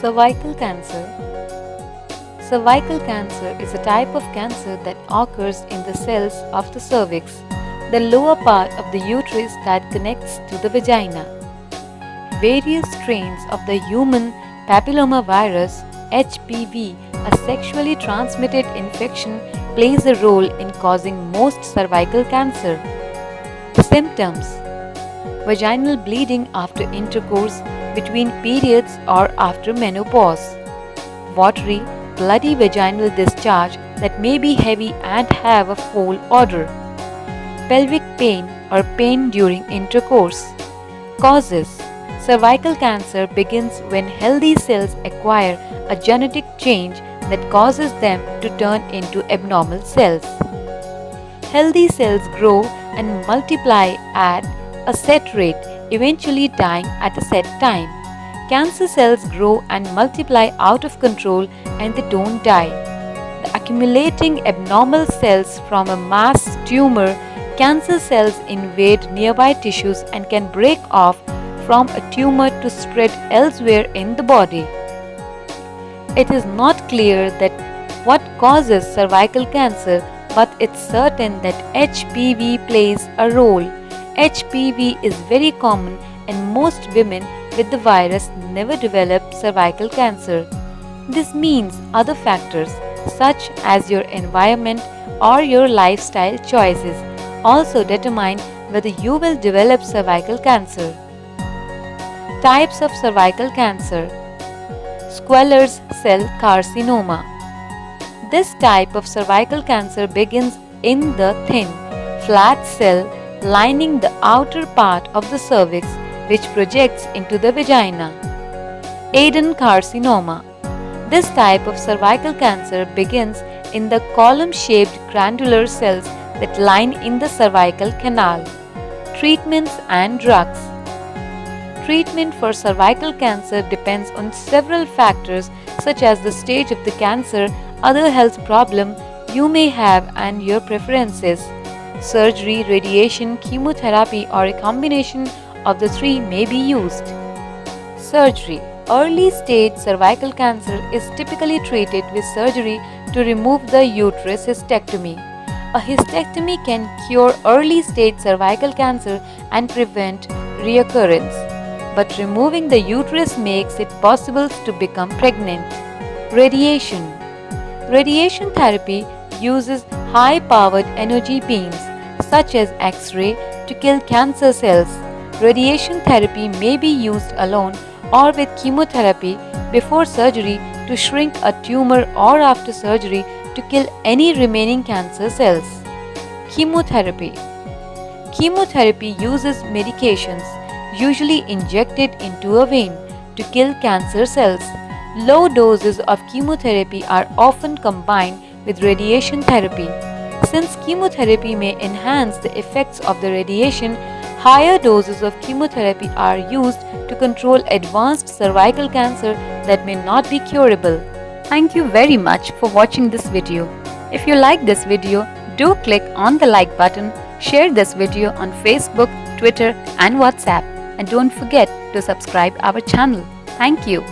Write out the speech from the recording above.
Cervical cancer. Cervical cancer is a type of cancer that occurs in the cells of the cervix, the lower part of the uterus that connects to the vagina. Various strains of the human papillomavirus (HPV), a sexually transmitted infection, plays a role in causing most cervical cancer. Symptoms: vaginal bleeding after intercourse, between periods or after menopause. Watery, bloody vaginal discharge that may be heavy and have a foul odor. Pelvic pain or pain during intercourse. Causes: cervical cancer begins when healthy cells acquire a genetic change that causes them to turn into abnormal cells. Healthy cells grow and multiply at a set rate, eventually dying at a set time. Cancer cells grow and multiply out of control and they don't die. The accumulating abnormal cells from a mass tumor, cancer cells invade nearby tissues and can break off from a tumor to spread elsewhere in the body. It is not clear that what causes cervical cancer, but it's certain that HPV plays a role. HPV is very common and most women with the virus never develop cervical cancer. This means other factors such as your environment or your lifestyle choices also determine whether you will develop cervical cancer. Types of cervical cancer. Squamous cell carcinoma. This type of cervical cancer begins in the thin, flat cell lining the outer part of the cervix, which projects into the vagina. Adenocarcinoma. This type of cervical cancer begins in the column-shaped granular cells that line in the cervical canal. Treatments and drugs. Treatment for cervical cancer depends on several factors such as the stage of the cancer, other health problem you may have and your preferences. Surgery, radiation, chemotherapy or a combination of the three may be used. Surgery. Early stage cervical cancer is typically treated with surgery to remove the uterus hysterectomy. A hysterectomy can cure early stage cervical cancer and prevent reoccurrence, but removing the uterus makes it possible to become pregnant. Radiation. Radiation therapy uses high-powered energy beams such as X-ray to kill cancer cells. Radiation therapy may be used alone or with chemotherapy before surgery to shrink a tumor or after surgery to kill any remaining cancer cells. Chemotherapy. Chemotherapy uses medications, usually injected into a vein, to kill cancer cells. Low doses of chemotherapy are often combined with radiation therapy. Since chemotherapy may enhance the effects of the radiation, higher doses of chemotherapy are used to control advanced cervical cancer that may not be curable. Thank you very much for watching this video. If you like this video, do click on the like button, share this video on Facebook, Twitter and WhatsApp, and don't forget to subscribe our channel. Thank you.